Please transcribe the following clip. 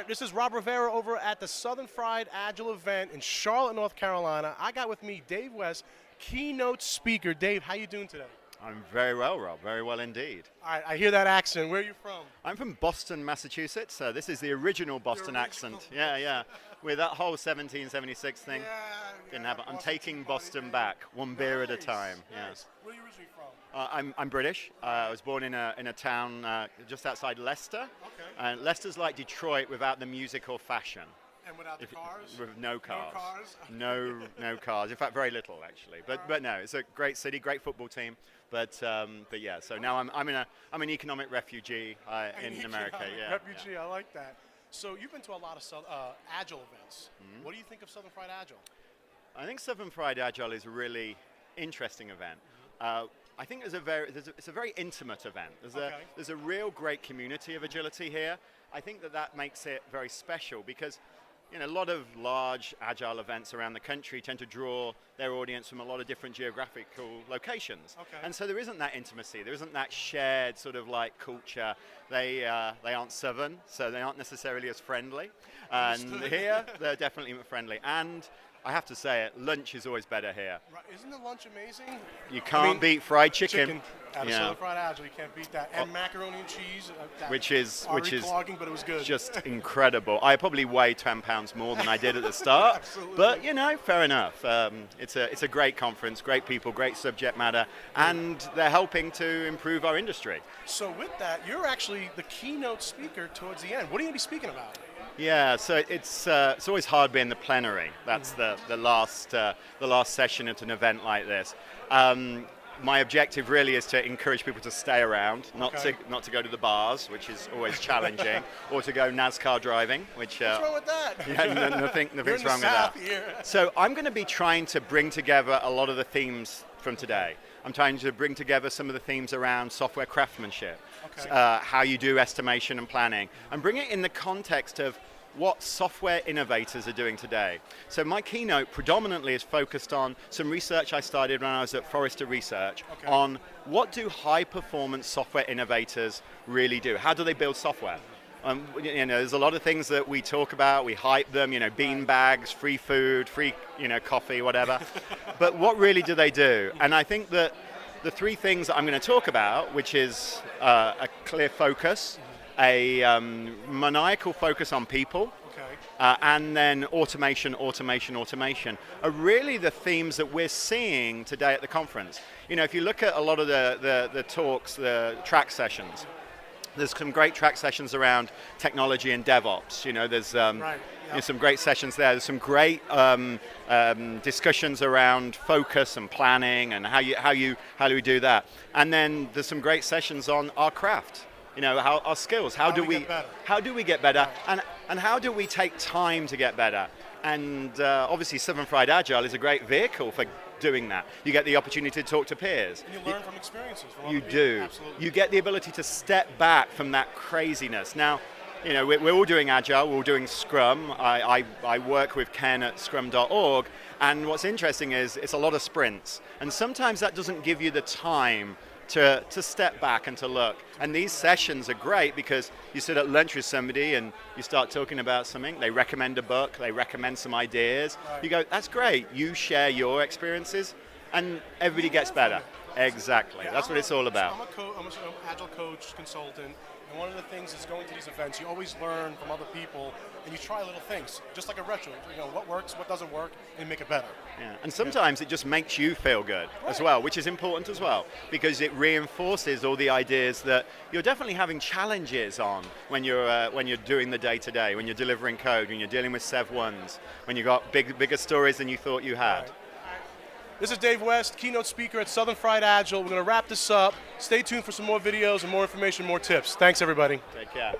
right, this is Rob Rivera over at the Southern Fried Agile event in Charlotte, North Carolina. I got with me Dave West, keynote speaker. Dave, how you doing today? I'm very well, Rob. Very well indeed. All right, I hear that accent. Where are you from? I'm from Boston, Massachusetts. So this is the original Boston accent. Yeah. With that whole 1776 thing. Didn't have it. I'm taking Boston back, one beer at a time. Nice. Where are you originally from? I'm British. I was born in a town just outside Leicester. Okay. Leicester's like Detroit without the music or fashion. And without the cars? With no cars. No cars? No cars. In fact, very little actually. But no, it's a great city, great football team. But yeah, so now I'm an economic refugee in America. Yeah. Refugee, yeah. I like that. So you've been to a lot of Agile events. Mm-hmm. What do you think of Southern Fried Agile? I think Southern Fried Agile is a really interesting event. Mm-hmm. I think it's a very intimate event. There's a real great community of agility here. I think that makes it very special because a lot of large Agile events around the country tend to draw their audience from a lot of different geographical locations. Okay. And so there isn't that intimacy, there isn't that shared sort of like culture. They aren't Southern, so they aren't necessarily as friendly. And here, they're definitely friendly. And I have to say it, lunch is always better here. Right. Isn't the lunch amazing? You can't beat fried chicken. Out of Southern Fried Agile, you can't beat that. And macaroni and cheese. Which is clogging, but it was good. Just incredible. I probably weigh 10 pounds more than I did at the start. Absolutely. But fair enough. It's a great conference, great people, great subject matter, and they're helping to improve our industry. So with that, you're actually the keynote speaker towards the end. What are you going to be speaking about? Yeah, so it's always hard being the plenary. That's the last session at an event like this. My objective really is to encourage people to stay around, not to go to the bars, which is always challenging, or to go NASCAR driving, which what's wrong with that? Yeah, nothing's wrong with that. Here. So I'm going to be trying to bring together a lot of the themes from today. I'm trying to bring together some of the themes around software craftsmanship, how you do estimation and planning, and bring it in the context of what software innovators are doing today. So my keynote predominantly is focused on some research I started when I was at Forrester Research on what do high-performance software innovators really do? How do they build software? There's a lot of things that we talk about, we hype them, bean bags, free food, free coffee, whatever. But what really do they do? And I think that the three things that I'm going to talk about, which is a clear focus, a maniacal focus on people, and then automation, are really the themes that we're seeing today at the conference. If you look at a lot of the talks, the track sessions, there's some great track sessions around technology and DevOps. There's some great sessions there. There's some great discussions around focus and planning and how do we do that. And then there's some great sessions on our craft. How our skills. How do we get better? And how do we take time to get better? And obviously, Southern Fried Agile is a great vehicle for doing that. You get the opportunity to talk to peers. And you learn from experiences. You do. Absolutely. You get the ability to step back from that craziness. Now, we're all doing Agile. We're all doing Scrum. I work with Ken at scrum.org. And what's interesting is it's a lot of sprints. And sometimes that doesn't give you the time to step back and to look. And these sessions are great because you sit at lunch with somebody and you start talking about something, they recommend a book, they recommend some ideas, you go, that's great, you share your experiences and everybody gets better. Exactly, that's what it's all about. I'm an Agile coach, consultant, and one of the things is going to these events, you always learn from other people and you try little things, just like a retro, what works, what doesn't work, and make it better. Yeah. And sometimes it just makes you feel good as well, which is important as well, because it reinforces all the ideas that you're definitely having challenges on when you're doing the day-to-day, when you're delivering code, when you're dealing with Sev 1s, when you've got bigger stories than you thought you had. Right. This is Dave West, keynote speaker at Southern Fried Agile. We're going to wrap this up. Stay tuned for some more videos and more information, more tips. Thanks, everybody. Take care.